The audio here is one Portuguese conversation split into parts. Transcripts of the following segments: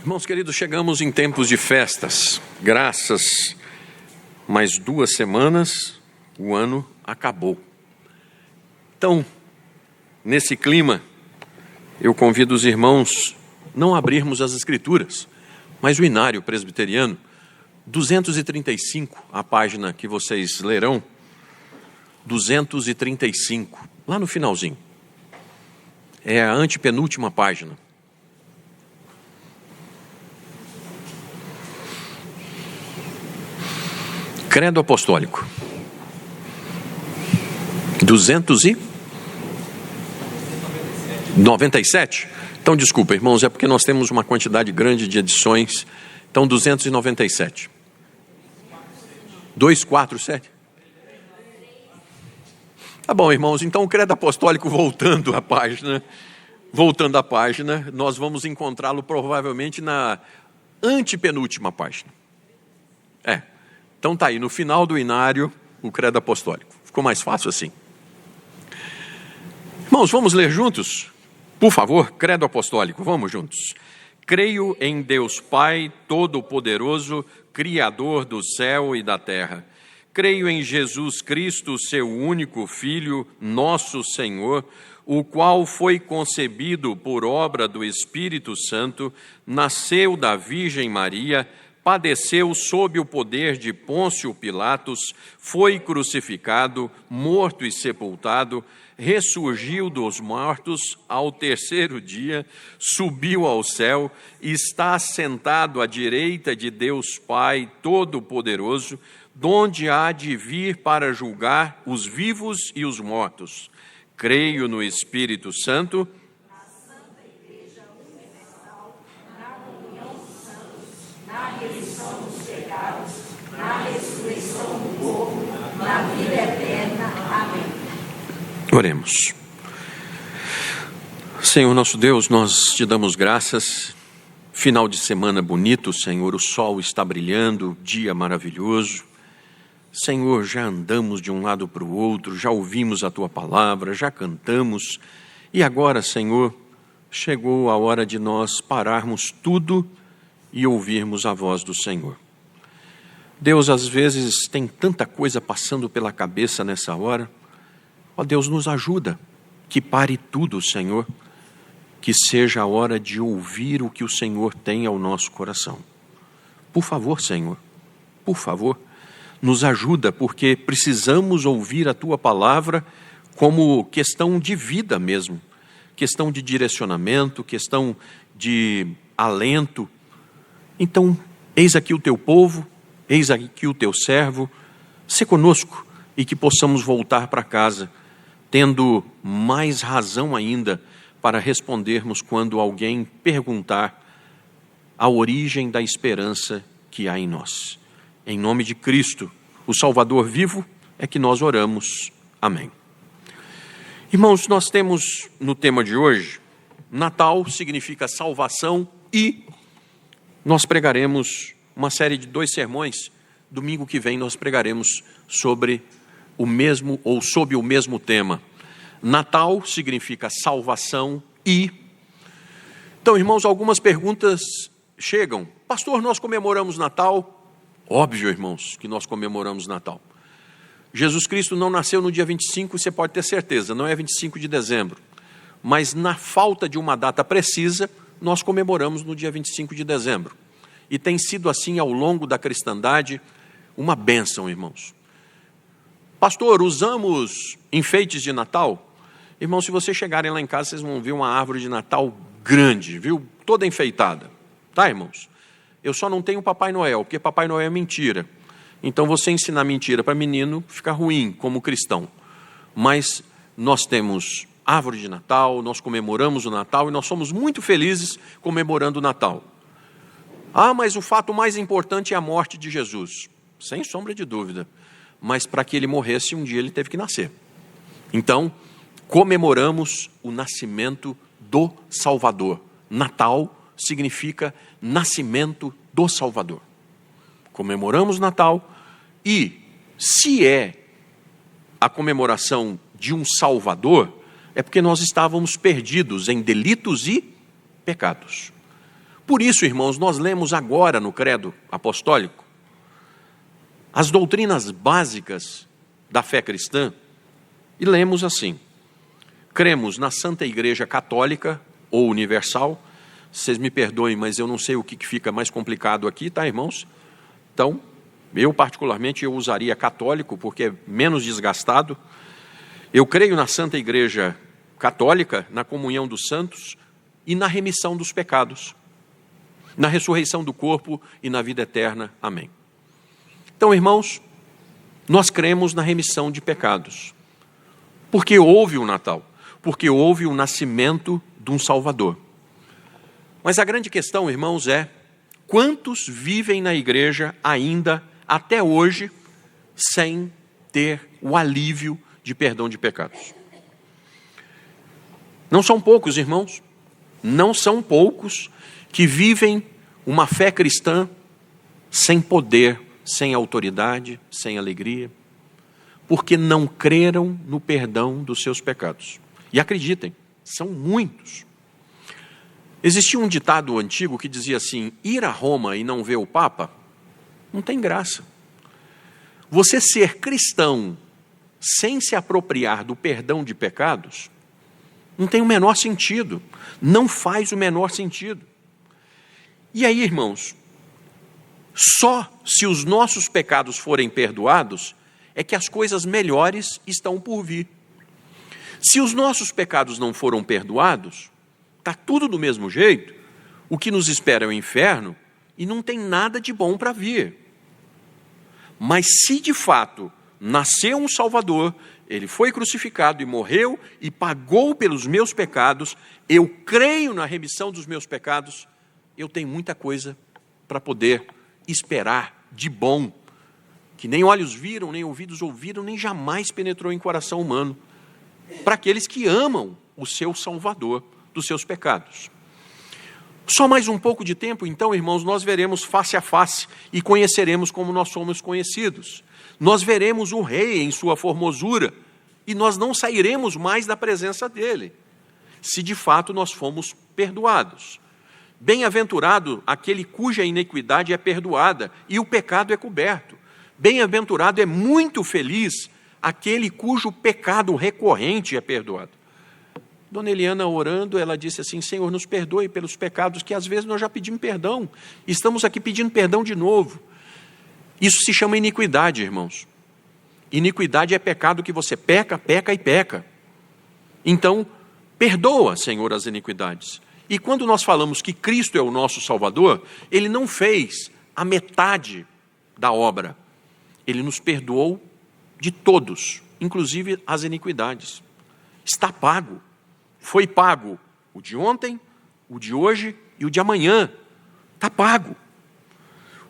Irmãos queridos, chegamos em tempos de festas. Graças, mais 2 semanas, o ano acabou. Então, nesse clima, eu convido os irmãos não a abrirmos as Escrituras, mas o Inário Presbiteriano, 235, a página que vocês lerão, 235, lá no finalzinho. É a antepenúltima página. Credo Apostólico. 297? Então, desculpa, irmãos, é porque nós temos uma quantidade grande de edições. Então, 297. 247? Tá bom, irmãos, então o Credo Apostólico, voltando à página, nós vamos encontrá-lo provavelmente na antepenúltima página. Então tá aí, no final do Inário, o Credo Apostólico. Ficou mais fácil assim. Irmãos, vamos ler juntos? Por favor, Credo Apostólico, vamos juntos. Creio em Deus Pai Todo-Poderoso, Criador do céu e da terra. Creio em Jesus Cristo, seu único Filho, nosso Senhor, o qual foi concebido por obra do Espírito Santo, nasceu da Virgem Maria, padeceu sob o poder de Pôncio Pilatos, foi crucificado, morto e sepultado, ressurgiu dos mortos ao 3º dia, subiu ao céu, está sentado à direita de Deus Pai Todo-Poderoso, donde há de vir para julgar os vivos e os mortos. Creio no Espírito Santo, na remissão dos pecados, na ressurreição do corpo, na vida eterna. Amém. Oremos. Senhor nosso Deus, nós te damos graças. Final de semana bonito, Senhor, o sol está brilhando, dia maravilhoso. Senhor, já andamos de um lado para o outro, já ouvimos a Tua palavra, já cantamos. E agora, Senhor, chegou a hora de nós pararmos tudo e ouvirmos a voz do Senhor. Deus, às vezes, tem tanta coisa passando pela cabeça nessa hora. Ó Deus, nos ajuda, que pare tudo, Senhor, que seja a hora de ouvir o que o Senhor tem ao nosso coração. Por favor, Senhor, por favor, nos ajuda, porque precisamos ouvir a Tua palavra como questão de vida mesmo, questão de direcionamento, questão de alento. Então, eis aqui o Teu povo, eis aqui o Teu servo, sê conosco e que possamos voltar para casa, tendo mais razão ainda para respondermos quando alguém perguntar a origem da esperança que há em nós. Em nome de Cristo, o Salvador vivo, é que nós oramos. Amém. Irmãos, nós temos no tema de hoje, Natal significa salvação e nós pregaremos uma série de 2 sermões. Domingo que vem nós pregaremos sobre o mesmo ou sob o mesmo tema. Natal significa salvação e... Então, irmãos, algumas perguntas chegam. Pastor, nós comemoramos Natal? Óbvio, irmãos, que nós comemoramos Natal. Jesus Cristo não nasceu no dia 25, você pode ter certeza, não é 25 de dezembro. Mas na falta de uma data precisa, nós comemoramos no dia 25 de dezembro. E tem sido assim ao longo da cristandade, uma bênção, irmãos. Pastor, usamos enfeites de Natal? Irmãos, se vocês chegarem lá em casa, vocês vão ver uma árvore de Natal grande, viu? Toda enfeitada. Tá, irmãos? Eu só não tenho Papai Noel, porque Papai Noel é mentira. Então, você ensinar mentira para menino fica ruim como cristão. Mas nós temos árvore de Natal, nós comemoramos o Natal e nós somos muito felizes comemorando o Natal. Ah, mas o fato mais importante é a morte de Jesus. Sem sombra de dúvida. Mas para que ele morresse, um dia ele teve que nascer. Então, comemoramos o nascimento do Salvador. Natal significa nascimento do Salvador. Comemoramos Natal e, se é a comemoração de um Salvador, é porque nós estávamos perdidos em delitos e pecados. Por isso, irmãos, nós lemos agora no Credo Apostólico as doutrinas básicas da fé cristã e lemos assim: cremos na Santa Igreja Católica ou Universal. Vocês me perdoem, mas eu não sei o que fica mais complicado aqui, tá, irmãos? Então, eu particularmente eu usaria católico, porque é menos desgastado. Eu creio na Santa Igreja Católica, na comunhão dos santos e na remissão dos pecados, na ressurreição do corpo e na vida eterna. Amém. Então, irmãos, nós cremos na remissão de pecados, porque houve o Natal, porque houve o nascimento de um Salvador. Mas a grande questão, irmãos, é: quantos vivem na igreja ainda, até hoje, sem ter o alívio de perdão de pecados? Não são poucos, irmãos, não são poucos que vivem uma fé cristã sem poder, sem autoridade, sem alegria, porque não creram no perdão dos seus pecados. E acreditem, são muitos. Existia um ditado antigo que dizia assim: ir a Roma e não ver o Papa não tem graça. Você ser cristão sem se apropriar do perdão de pecados não tem o menor sentido, não faz o menor sentido. E aí, irmãos, só se os nossos pecados forem perdoados é que as coisas melhores estão por vir. Se os nossos pecados não foram perdoados, está tudo do mesmo jeito, o que nos espera é o inferno e não tem nada de bom para vir. Mas se de fato nasceu um Salvador, ele foi crucificado e morreu e pagou pelos meus pecados, eu creio na remissão dos meus pecados, eu tenho muita coisa para poder esperar de bom, que nem olhos viram, nem ouvidos ouviram, nem jamais penetrou em coração humano, para aqueles que amam o seu Salvador dos seus pecados. Só mais um pouco de tempo, então, irmãos, nós veremos face a face e conheceremos como nós somos conhecidos. Nós veremos o Rei em sua formosura e nós não sairemos mais da presença dele, se de fato nós fomos perdoados. Bem-aventurado aquele cuja iniquidade é perdoada e o pecado é coberto. Bem-aventurado, é muito feliz aquele cujo pecado recorrente é perdoado. Dona Eliana, orando, ela disse assim: Senhor, nos perdoe pelos pecados que às vezes nós já pedimos perdão. Estamos aqui pedindo perdão de novo. Isso se chama iniquidade, irmãos. Iniquidade é pecado que você peca, peca e peca. Então, perdoa, Senhor, as iniquidades. E quando nós falamos que Cristo é o nosso Salvador, Ele não fez a metade da obra. Ele nos perdoou de todos, inclusive as iniquidades. Está pago. Foi pago o de ontem, o de hoje e o de amanhã. Está pago.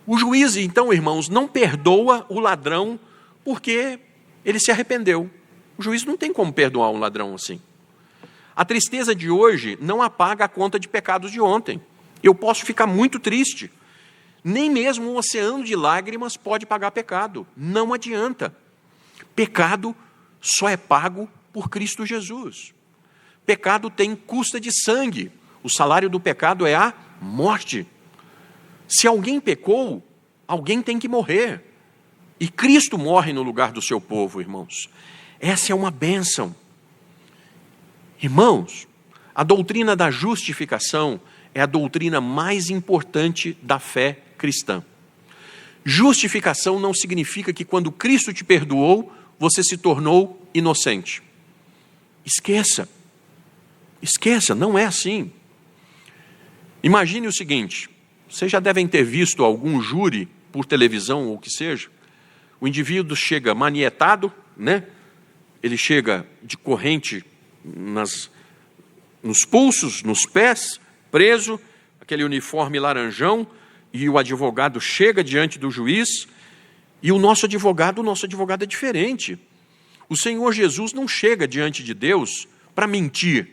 O juiz, então, irmãos, não perdoa o ladrão porque ele se arrependeu. O juiz não tem como perdoar um ladrão assim. A tristeza de hoje não apaga a conta de pecados de ontem. Eu posso ficar muito triste. Nem mesmo um oceano de lágrimas pode pagar pecado. Não adianta. Pecado só é pago por Cristo Jesus. Pecado tem custa de sangue. O salário do pecado é a morte. Se alguém pecou, alguém tem que morrer. E Cristo morre no lugar do seu povo, irmãos. Essa é uma bênção. Irmãos, a doutrina da justificação é a doutrina mais importante da fé cristã. Justificação não significa que quando Cristo te perdoou, você se tornou inocente. Esqueça. Esqueça, não é assim. Imagine o seguinte: vocês já devem ter visto algum júri por televisão ou o que seja. O indivíduo chega manietado, né? Ele chega de corrente nos pulsos, nos pés, preso, aquele uniforme laranjão, e o advogado chega diante do juiz, e o nosso advogado é diferente. O Senhor Jesus não chega diante de Deus para mentir.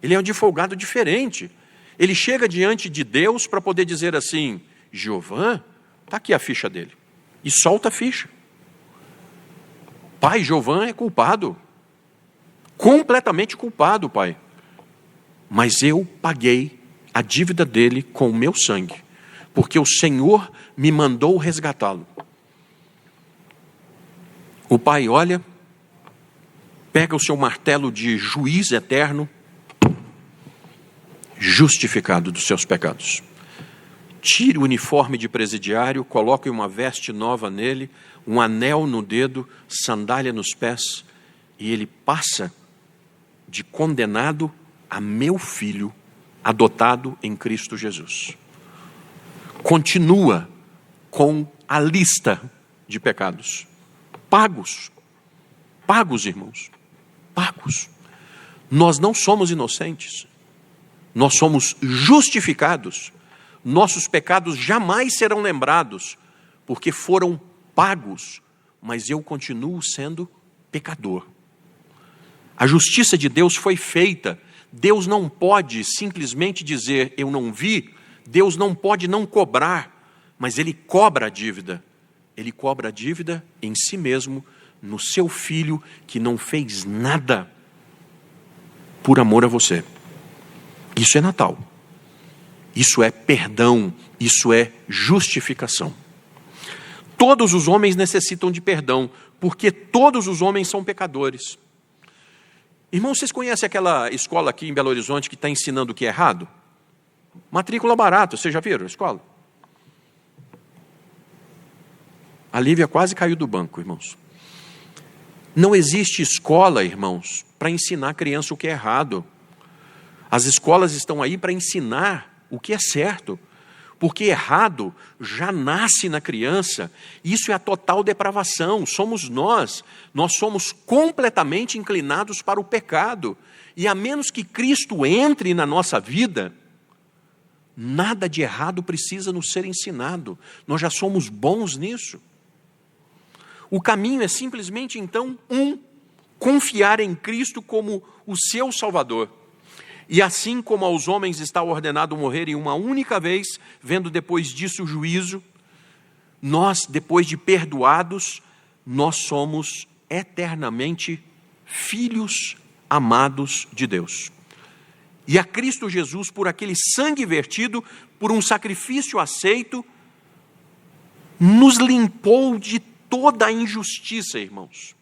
Ele é um advogado diferente. Ele chega diante de Deus para poder dizer assim: Jeová, está aqui a ficha dele. E solta a ficha. Pai, Jeová é culpado. Completamente culpado, pai. Mas eu paguei a dívida dele com o meu sangue, porque o Senhor me mandou resgatá-lo. O pai olha, pega o seu martelo de juiz eterno, justificado dos seus pecados. Tira o uniforme de presidiário, coloque uma veste nova nele, um anel no dedo, sandália nos pés, e ele passa de condenado a meu filho, adotado em Cristo Jesus. Continua com a lista de pecados. Pagos. Pagos, irmãos. Pagos. Nós não somos inocentes. Nós somos justificados. Nossos pecados jamais serão lembrados, porque foram pagos, mas eu continuo sendo pecador. A justiça de Deus foi feita. Deus não pode simplesmente dizer, eu não vi. Deus não pode não cobrar, mas Ele cobra a dívida. Ele cobra a dívida em si mesmo, no seu filho, que não fez nada por amor a você. Isso é Natal. Isso é perdão. Isso é justificação. Todos os homens necessitam de perdão, porque todos os homens são pecadores. Irmãos, vocês conhecem aquela escola aqui em Belo Horizonte que está ensinando o que é errado? Matrícula barata, vocês já viram a escola? A Lívia quase caiu do banco, irmãos. Não existe escola, irmãos, para ensinar a criança o que é errado. As escolas estão aí para ensinar o que é certo. Porque errado já nasce na criança. Isso é a total depravação. Somos nós. Nós somos completamente inclinados para o pecado. E a menos que Cristo entre na nossa vida, nada de errado precisa nos ser ensinado. Nós já somos bons nisso. O caminho é simplesmente, então, confiar em Cristo como o seu Salvador. E assim como aos homens está ordenado morrerem uma única vez, vendo depois disso o juízo, nós, depois de perdoados, nós somos eternamente filhos amados de Deus. E a Cristo Jesus, por aquele sangue vertido, por um sacrifício aceito, nos limpou de toda a injustiça, irmãos.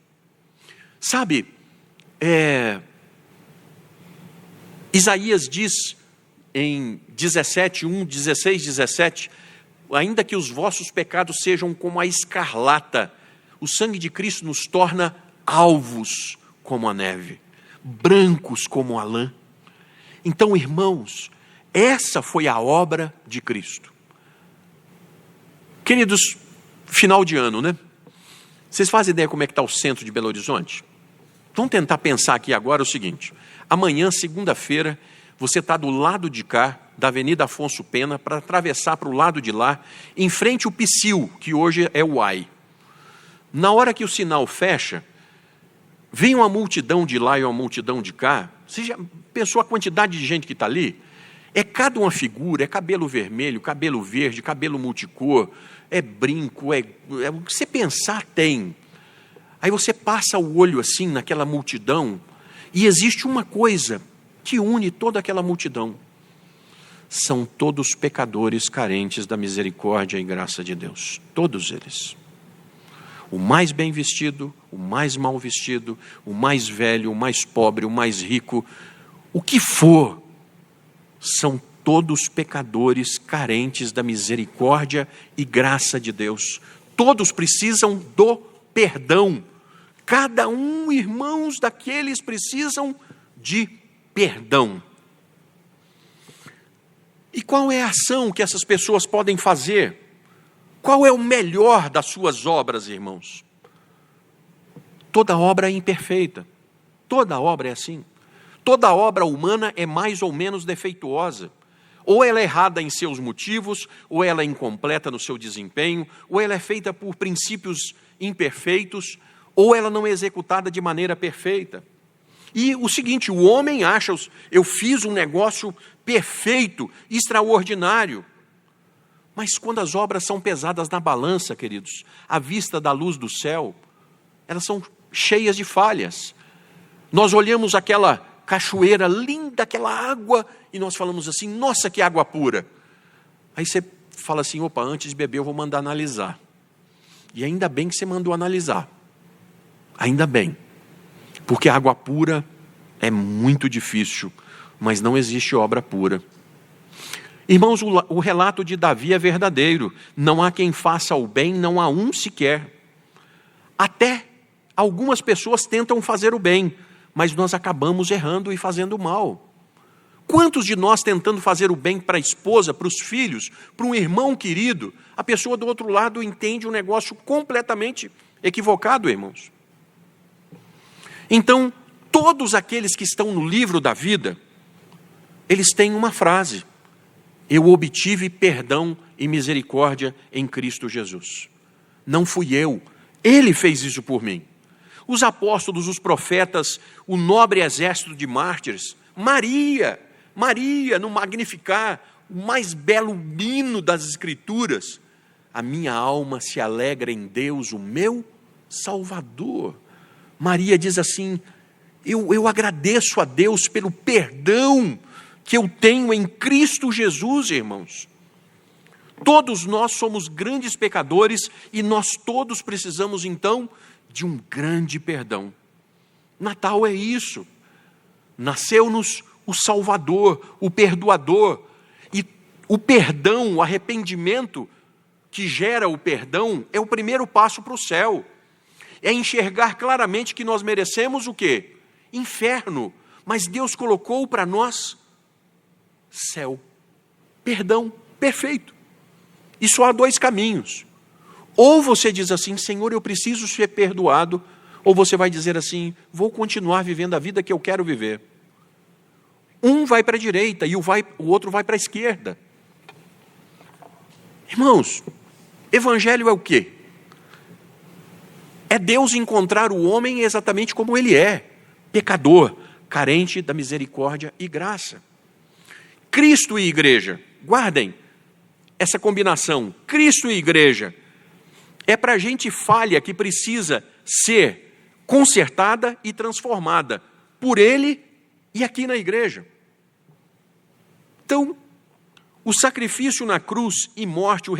Sabe, Isaías diz em 16, 17, ainda que os vossos pecados sejam como a escarlata, o sangue de Cristo nos torna alvos como a neve, brancos como a lã. Então, irmãos, essa foi a obra de Cristo. Queridos, final de ano, né? Vocês fazem ideia como é que está o centro de Belo Horizonte? Vamos tentar pensar aqui agora o seguinte. Amanhã, segunda-feira, você está do lado de cá, da Avenida Afonso Pena, para atravessar para o lado de lá, em frente ao Psyll, que hoje é o AI. Na hora que o sinal fecha, vem uma multidão de lá e uma multidão de cá. Você já pensou a quantidade de gente que está ali? É cada uma figura, é cabelo vermelho, cabelo verde, cabelo multicor, é brinco, é o que você pensar tem. Aí você passa o olho assim naquela multidão, e existe uma coisa que une toda aquela multidão. São todos pecadores carentes da misericórdia e graça de Deus. Todos eles. O mais bem vestido, o mais mal vestido, o mais velho, o mais pobre, o mais rico, o que for, são todos pecadores carentes da misericórdia e graça de Deus. Todos precisam do perdão. Cada um, irmãos, daqueles precisam de perdão. E qual é a ação que essas pessoas podem fazer? Qual é o melhor das suas obras, irmãos? Toda obra é imperfeita. Toda obra é assim. Toda obra humana é mais ou menos defeituosa. Ou ela é errada em seus motivos, ou ela é incompleta no seu desempenho, ou ela é feita por princípios imperfeitos, ou ela não é executada de maneira perfeita. E o seguinte, o homem acha, eu fiz um negócio perfeito, extraordinário. Mas quando as obras são pesadas na balança, queridos, à vista da luz do céu, elas são cheias de falhas. Nós olhamos aquela cachoeira linda, aquela água, e nós falamos assim, nossa, que água pura. Aí você fala assim, opa, antes de beber eu vou mandar analisar. E ainda bem que você mandou analisar. Ainda bem. Porque a água pura é muito difícil, mas não existe obra pura. Irmãos, o relato de Davi é verdadeiro. Não há quem faça o bem, não há um sequer. Até algumas pessoas tentam fazer o bem, mas nós acabamos errando e fazendo mal. Quantos de nós tentando fazer o bem para a esposa, para os filhos, para um irmão querido, a pessoa do outro lado entende um negócio completamente equivocado, irmãos? Então, todos aqueles que estão no livro da vida, eles têm uma frase: eu obtive perdão e misericórdia em Cristo Jesus. Não fui eu, Ele fez isso por mim. Os apóstolos, os profetas, o nobre exército de mártires, Maria, no Magnificat, o mais belo hino das Escrituras, a minha alma se alegra em Deus, o meu Salvador. Maria diz assim, eu agradeço a Deus pelo perdão que eu tenho em Cristo Jesus, irmãos. Todos nós somos grandes pecadores e nós todos precisamos então de um grande perdão. Natal é isso. Nasceu-nos o Salvador, o Perdoador. E o perdão, o arrependimento que gera o perdão é o primeiro passo para o céu. É enxergar claramente que nós merecemos o quê? Inferno. Mas Deus colocou para nós céu. Perdão perfeito. E só há dois caminhos. Ou você diz assim, Senhor, eu preciso ser perdoado. Ou você vai dizer assim, vou continuar vivendo a vida que eu quero viver. Um vai para a direita e o outro vai para a esquerda. Irmãos, evangelho é o quê? É Deus encontrar o homem exatamente como ele é. Pecador, carente da misericórdia e graça. Cristo e igreja, guardem essa combinação, Cristo e igreja, é para a gente falha que precisa ser consertada e transformada por Ele e aqui na igreja. Então, o sacrifício na cruz e morte, o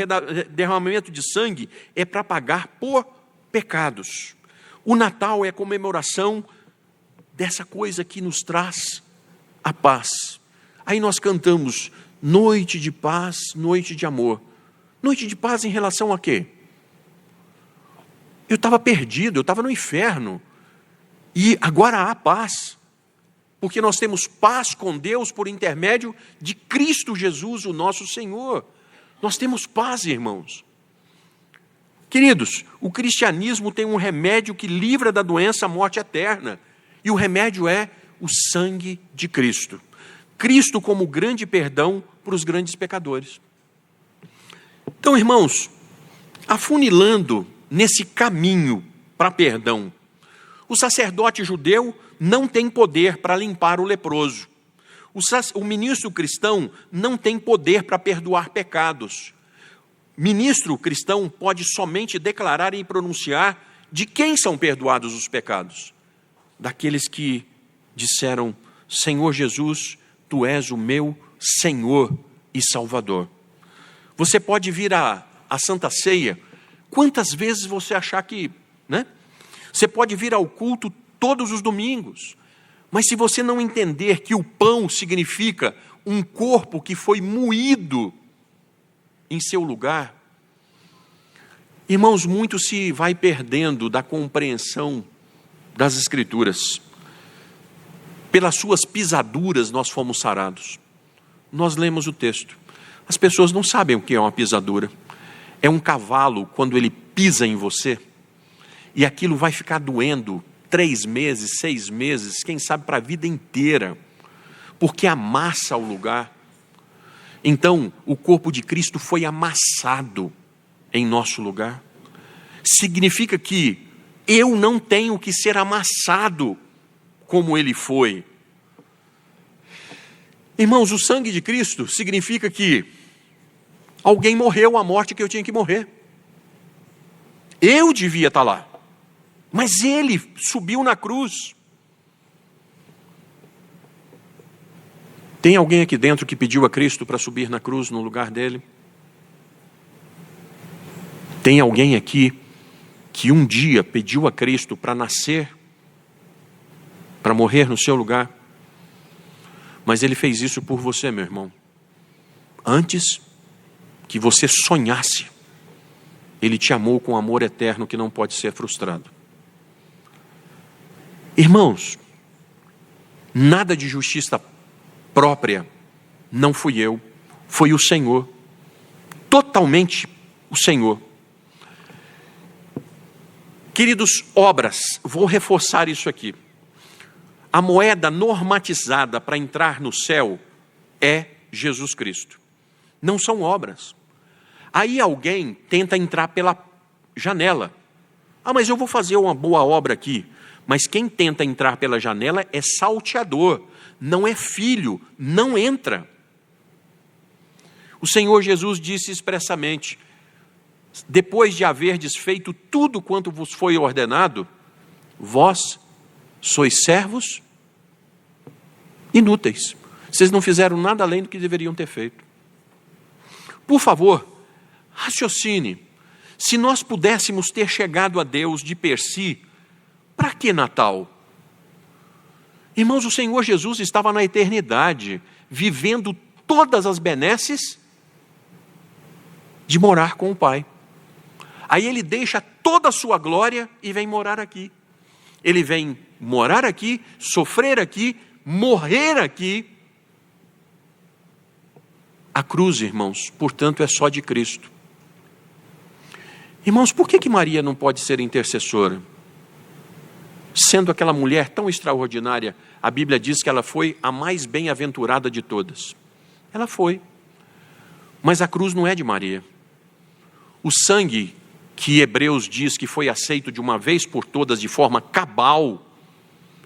derramamento de sangue, é para pagar por pecados. O Natal é a comemoração dessa coisa que nos traz a paz. Aí nós cantamos, noite de paz, noite de amor. Noite de paz em relação a quê? Eu estava perdido, eu estava no inferno. E agora há paz. Porque nós temos paz com Deus por intermédio de Cristo Jesus, o nosso Senhor. Nós temos paz, irmãos. Queridos, o cristianismo tem um remédio que livra da doença a morte eterna. E o remédio é o sangue de Cristo. Cristo como grande perdão para os grandes pecadores. Então, irmãos, afunilando nesse caminho para perdão, o sacerdote judeu não tem poder para limpar o leproso. O ministro cristão não tem poder para perdoar pecados. Ministro cristão pode somente declarar e pronunciar de quem são perdoados os pecados. Daqueles que disseram, Senhor Jesus, Tu és o meu Senhor e Salvador. Você pode vir à Santa Ceia quantas vezes você achar que, né? Você pode vir ao culto todos os domingos, mas se você não entender que o pão significa um corpo que foi moído em seu lugar, irmãos, muito se vai perdendo da compreensão das Escrituras. Pelas suas pisaduras nós fomos sarados. Nós lemos o texto. As pessoas não sabem o que é uma pisadura. É um cavalo quando ele pisa em você e aquilo vai ficar doendo 3 meses, 6 meses, quem sabe para a vida inteira, porque amassa o lugar. Então, o corpo de Cristo foi amassado em nosso lugar. Significa que eu não tenho que ser amassado como ele foi. Irmãos, o sangue de Cristo significa que alguém morreu a morte que eu tinha que morrer. Eu devia estar lá, mas ele subiu na cruz. Tem alguém aqui dentro que pediu a Cristo para subir na cruz no lugar dele? Tem alguém aqui que um dia pediu a Cristo para nascer, para morrer no seu lugar? Mas ele fez isso por você, meu irmão. Antes que você sonhasse, ele te amou com amor eterno que não pode ser frustrado. Irmãos, nada de justiça própria, não fui eu, foi o Senhor, totalmente o Senhor. Queridos, obras, vou reforçar isso aqui. A moeda normatizada para entrar no céu é Jesus Cristo. Não são obras. Aí alguém tenta entrar pela janela. Ah, mas eu vou fazer uma boa obra aqui. Mas quem tenta entrar pela janela é salteador, não é filho, não entra. O Senhor Jesus disse expressamente: depois de haverdes feito tudo quanto vos foi ordenado, vós sois servos inúteis. Vocês não fizeram nada além do que deveriam ter feito. Por favor, raciocine. Se nós pudéssemos ter chegado a Deus de per si, para que Natal? Irmãos, o Senhor Jesus estava na eternidade, vivendo todas as benesses de morar com o Pai. Aí ele deixa toda a sua glória e vem morar aqui. Ele vem morar aqui, sofrer aqui, morrer aqui. A cruz, irmãos, portanto, é só de Cristo. Irmãos, por que Maria não pode ser intercessora? Sendo aquela mulher tão extraordinária, a Bíblia diz que ela foi a mais bem-aventurada de todas. Ela foi. Mas a cruz não é de Maria. O sangue que Hebreus diz que foi aceito de uma vez por todas de forma cabal,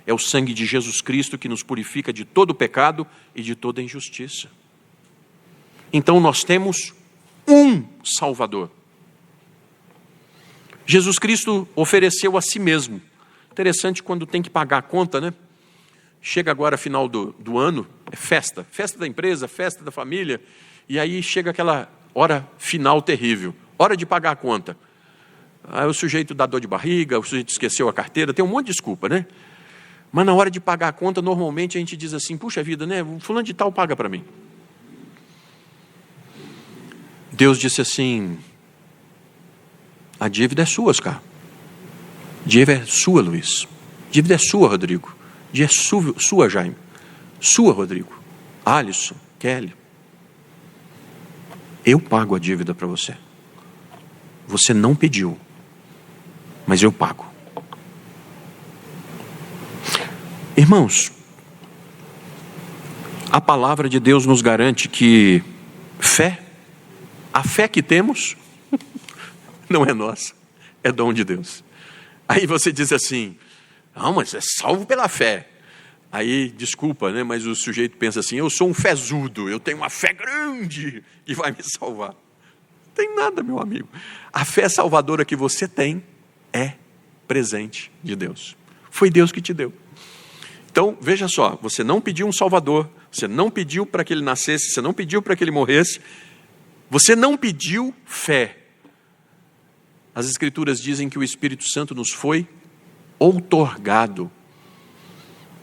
é o sangue de Jesus Cristo que nos purifica de todo o pecado e de toda injustiça. Então nós temos um Salvador. Jesus Cristo ofereceu a si mesmo. Interessante quando tem que pagar a conta, né? Chega agora final do ano, é festa da empresa, festa da família, e aí chega aquela hora final terrível, hora de pagar a conta. Aí o sujeito dá dor de barriga, o sujeito esqueceu a carteira, tem um monte de desculpa, né? Mas na hora de pagar a conta, normalmente a gente diz assim: puxa vida, né? O fulano de tal paga para mim. Deus disse assim: a dívida é sua, Oscar. Dívida é sua, Luiz. Dívida é sua, Rodrigo. Dívida é sua, Jaime. Sua, Rodrigo. Alisson, Kelly. Eu pago a dívida para você. Você não pediu, mas eu pago. Irmãos, a palavra de Deus nos garante que a fé que temos, não é nossa, é dom de Deus. Aí você diz assim: não, mas é salvo pela fé. Aí, desculpa, né? Mas o sujeito pensa assim: eu sou um fezudo, eu tenho uma fé grande que vai me salvar. Não tem nada, meu amigo. A fé salvadora que você tem é presente de Deus. Foi Deus que te deu. Então, veja só, você não pediu um Salvador, você não pediu para que ele nascesse, você não pediu para que ele morresse, você não pediu fé. As Escrituras dizem que o Espírito Santo nos foi outorgado.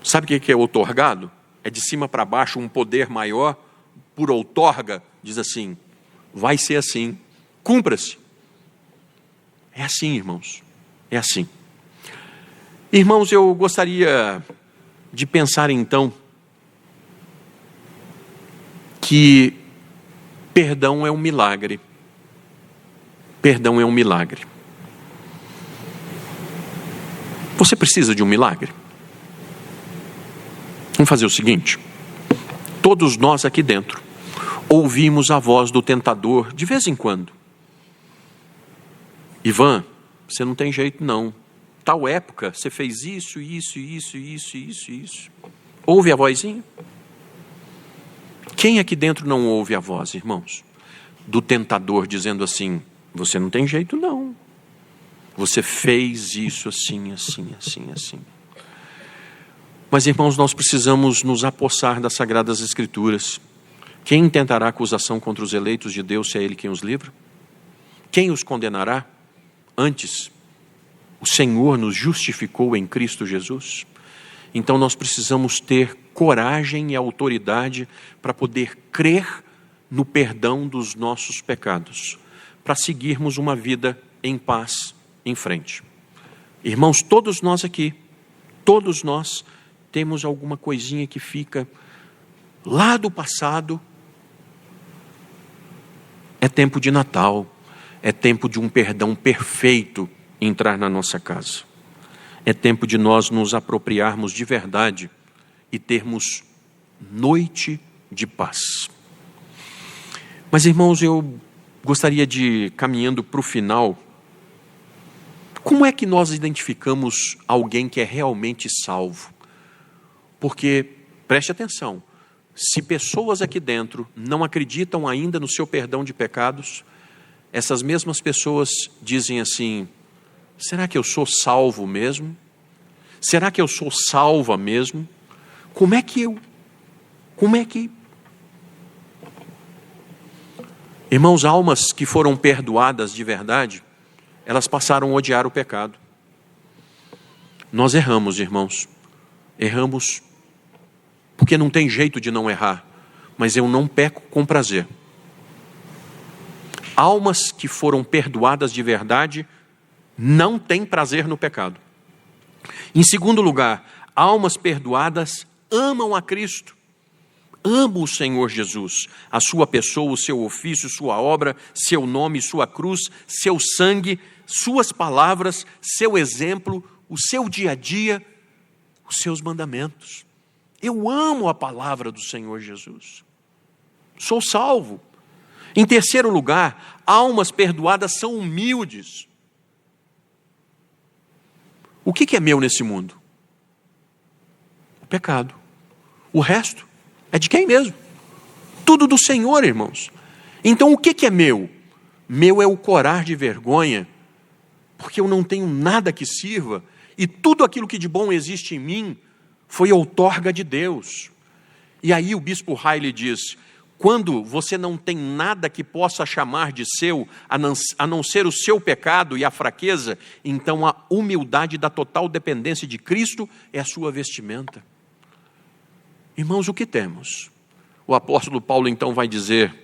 Sabe o que é outorgado? É de cima para baixo um poder maior, por outorga, diz assim: vai ser assim, cumpra-se. É assim, irmãos, é assim. Irmãos, eu gostaria de pensar então que perdão é um milagre. Perdão é um milagre. Você precisa de um milagre? Vamos fazer o seguinte: todos nós aqui dentro ouvimos a voz do tentador de vez em quando. Ivan, você não tem jeito não. Tal época você fez isso. Ouve a vozinha? Quem aqui dentro não ouve a voz, irmãos? Do tentador dizendo assim: você não tem jeito não. Você fez isso assim. Mas, irmãos, nós precisamos nos apossar das Sagradas Escrituras. Quem intentará acusação contra os eleitos de Deus, se é Ele quem os livra? Quem os condenará? Antes, o Senhor nos justificou em Cristo Jesus. Então nós precisamos ter coragem e autoridade para poder crer no perdão dos nossos pecados, para seguirmos uma vida em paz em frente. Irmãos, todos nós aqui, todos nós temos alguma coisinha que fica lá do passado. É tempo de Natal, é tempo de um perdão perfeito entrar na nossa casa. É tempo de nós nos apropriarmos de verdade e termos noite de paz. Mas, irmãos, eu gostaria de, caminhando para o final, como é que nós identificamos alguém que é realmente salvo? Porque, preste atenção, se pessoas aqui dentro não acreditam ainda no seu perdão de pecados, essas mesmas pessoas dizem assim: será que eu sou salvo mesmo? Será que eu sou salva mesmo? Como é que... Irmãos, almas que foram perdoadas de verdade, elas passaram a odiar o pecado. Nós erramos, irmãos. Erramos porque não tem jeito de não errar, mas eu não peco com prazer. Almas que foram perdoadas de verdade não têm prazer no pecado. Em segundo lugar, almas perdoadas amam a Cristo, amam o Senhor Jesus, a sua pessoa, o seu ofício, sua obra, seu nome, sua cruz, seu sangue, suas palavras, seu exemplo, o seu dia a dia, os seus mandamentos. Eu amo a palavra do Senhor Jesus. Sou salvo. Em terceiro lugar, almas perdoadas são humildes. O que é meu nesse mundo? O pecado. O resto é de quem mesmo? Tudo do Senhor, irmãos. Então o que é meu? Meu é o corar de vergonha, porque eu não tenho nada que sirva, e tudo aquilo que de bom existe em mim foi outorga de Deus. E aí o bispo Riley diz: quando você não tem nada que possa chamar de seu, a não ser o seu pecado e a fraqueza, então a humildade da total dependência de Cristo é a sua vestimenta. Irmãos, o que temos? O apóstolo Paulo então vai dizer: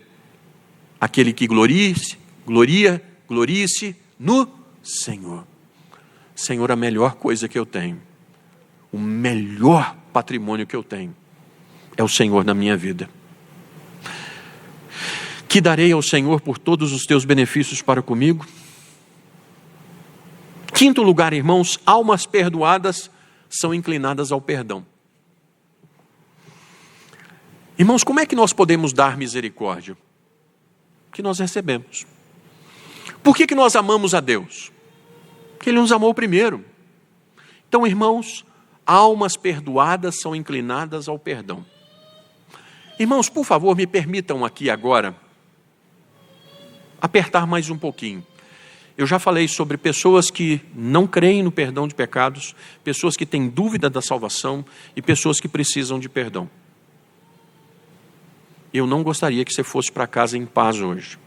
aquele que glorie-se no Senhor. Senhor, a melhor coisa que eu tenho, o melhor patrimônio que eu tenho, é o Senhor na minha vida. Que darei ao Senhor por todos os teus benefícios para comigo? Quinto lugar, irmãos, almas perdoadas são inclinadas ao perdão. Irmãos, como é que nós podemos dar misericórdia? Que nós recebemos. Por que nós amamos a Deus? Porque Ele nos amou primeiro. Então, irmãos, almas perdoadas são inclinadas ao perdão. Irmãos, por favor, me permitam aqui agora apertar mais um pouquinho. Eu já falei sobre pessoas que não creem no perdão de pecados, pessoas que têm dúvida da salvação e pessoas que precisam de perdão. Eu não gostaria que você fosse para casa em paz hoje.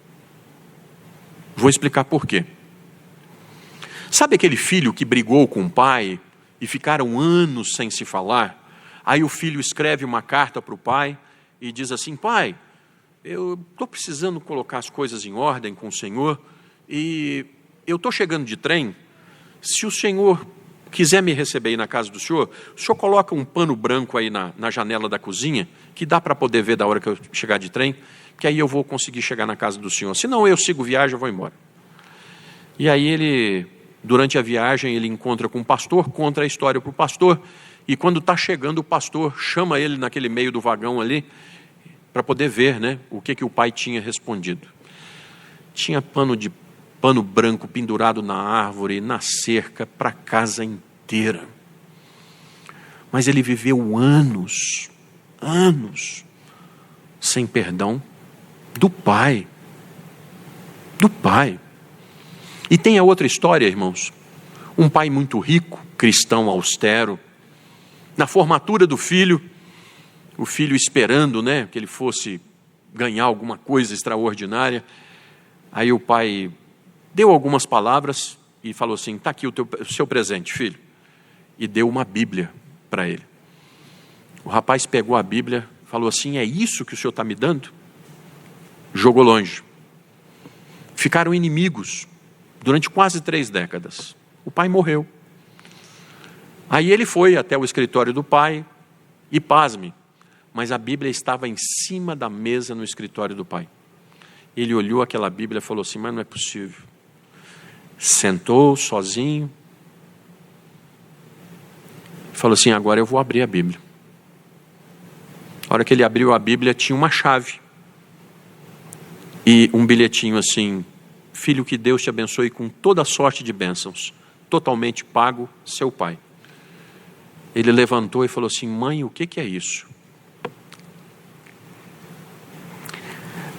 Vou explicar por quê. Sabe aquele filho que brigou com o pai e ficaram anos sem se falar? Aí o filho escreve uma carta para o pai e diz assim: pai, eu estou precisando colocar as coisas em ordem com o Senhor e eu estou chegando de trem. Se o Senhor quiser me receber aí na casa do Senhor, o Senhor coloca um pano branco aí na janela da cozinha, que dá para poder ver da hora que eu chegar de trem, que aí eu vou conseguir chegar na casa do Senhor. Se não, eu sigo viagem, eu vou embora. E aí ele, durante a viagem, ele encontra com o pastor, conta a história para o pastor, e quando está chegando, o pastor chama ele naquele meio do vagão ali, para poder ver, né, o que o pai tinha respondido. Tinha pano branco pendurado na árvore, na cerca, para a casa inteira. Mas ele viveu anos, sem perdão do pai. Do pai. E tem a outra história, irmãos. Um pai muito rico, cristão austero, Na formatura do filho, o filho esperando, né, que ele fosse ganhar alguma coisa extraordinária. Aí o pai deu algumas palavras e falou assim: está aqui o seu presente, filho. E deu uma Bíblia para ele. O rapaz pegou a Bíblia, falou assim: é isso que o senhor está me dando? Jogou longe. Ficaram inimigos durante quase 3 décadas. O pai morreu. Aí ele foi até o escritório do pai e, pasme, mas a Bíblia estava em cima da mesa no escritório do pai. Ele olhou aquela Bíblia e falou assim: mas não é possível. Sentou sozinho, falou assim: agora eu vou abrir a Bíblia. A hora que ele abriu a Bíblia, tinha uma chave e um bilhetinho assim: filho, que Deus te abençoe com toda a sorte de bênçãos, totalmente pago, seu pai. Ele levantou e falou assim: mãe, o que é isso?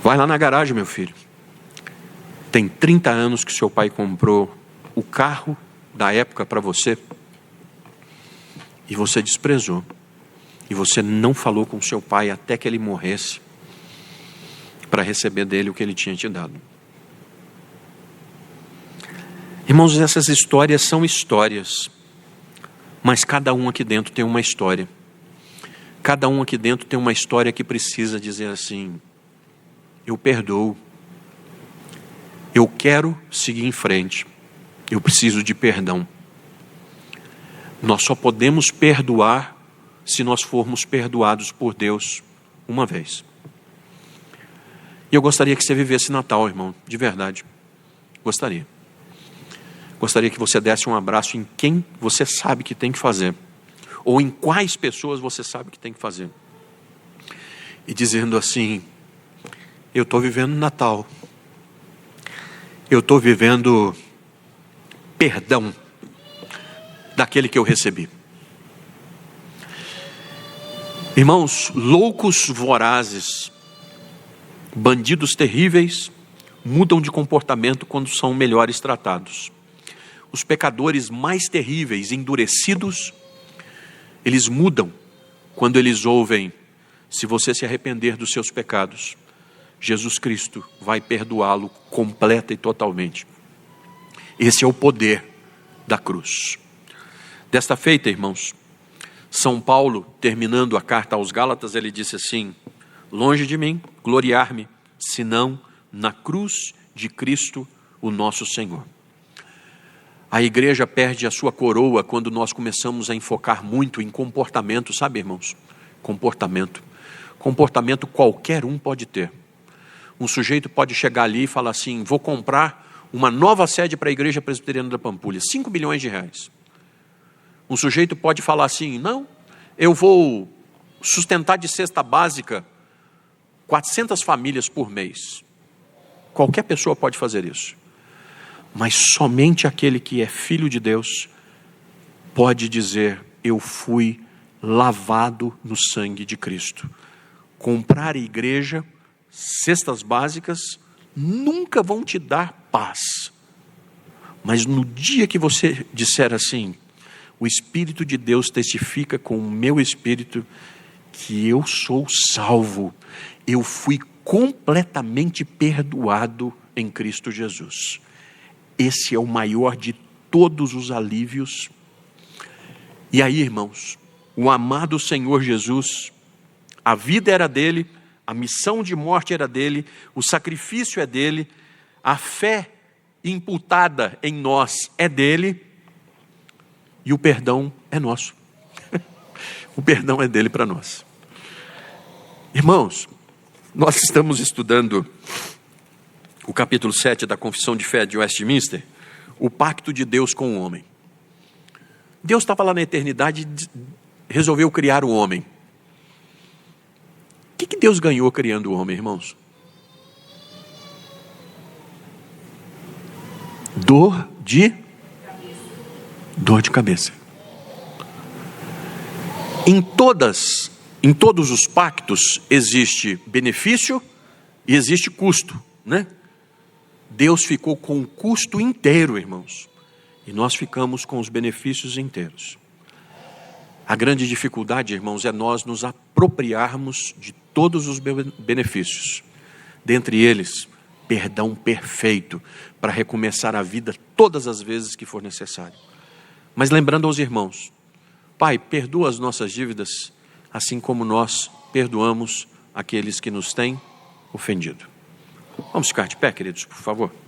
Vai lá na garagem, meu filho. Tem 30 anos que seu pai comprou o carro da época para você e você desprezou. E você não falou com seu pai até que ele morresse para receber dele o que ele tinha te dado. Irmãos, essas histórias são histórias, mas cada um aqui dentro tem uma história. Cada um aqui dentro tem uma história que precisa dizer assim: eu perdoo, eu quero seguir em frente, eu preciso de perdão. Nós só podemos perdoar se nós formos perdoados por Deus uma vez. E eu gostaria que você vivesse Natal, irmão, de verdade. Gostaria que você desse um abraço em quem você sabe que tem que fazer, ou em quais pessoas você sabe que tem que fazer, e dizendo assim: eu estou vivendo Natal, eu estou vivendo perdão daquele que eu recebi. Irmãos, loucos vorazes, bandidos terríveis, mudam de comportamento quando são melhores tratados. Os pecadores mais terríveis, endurecidos, eles mudam quando eles ouvem: se você se arrepender dos seus pecados, Jesus Cristo vai perdoá-lo completa e totalmente. Esse é o poder da cruz. Desta feita, irmãos, São Paulo, terminando a carta aos Gálatas, ele disse assim: longe de mim gloriar-me, senão na cruz de Cristo, o nosso Senhor. A igreja perde a sua coroa quando nós começamos a enfocar muito em comportamento, sabe, irmãos? Comportamento qualquer um pode ter. Um sujeito pode chegar ali e falar assim: vou comprar uma nova sede para a Igreja Presbiteriana da Pampulha, 5 milhões de reais. Um sujeito pode falar assim: não, eu vou sustentar de cesta básica 400 famílias por mês. Qualquer pessoa pode fazer isso. Mas somente aquele que é filho de Deus pode dizer: eu fui lavado no sangue de Cristo. Comprar a igreja, cestas básicas, nunca vão te dar paz. Mas no dia que você disser assim: o Espírito de Deus testifica com o meu espírito que eu sou salvo, eu fui completamente perdoado em Cristo Jesus. Esse é o maior de todos os alívios. E aí, irmãos, o amado Senhor Jesus, a vida era dele, a missão de morte era dele, o sacrifício é dele, a fé imputada em nós é dele, e o perdão é nosso. O perdão é dele para nós. Irmãos, nós estamos estudando o capítulo 7 da Confissão de Fé de Westminster, o pacto de Deus com o homem. Deus estava lá na eternidade e resolveu criar o homem. O que Deus ganhou criando o homem, irmãos? Dor de cabeça. Em todos os pactos existe benefício e existe custo, né? Deus ficou com o custo inteiro, irmãos, e nós ficamos com os benefícios inteiros. A grande dificuldade, irmãos, é nós nos apropriarmos de todos os benefícios. Dentre eles, perdão perfeito para recomeçar a vida todas as vezes que for necessário. Mas lembrando aos irmãos, Pai, perdoa as nossas dívidas, assim como nós perdoamos aqueles que nos têm ofendido. Vamos ficar de pé, queridos, por favor.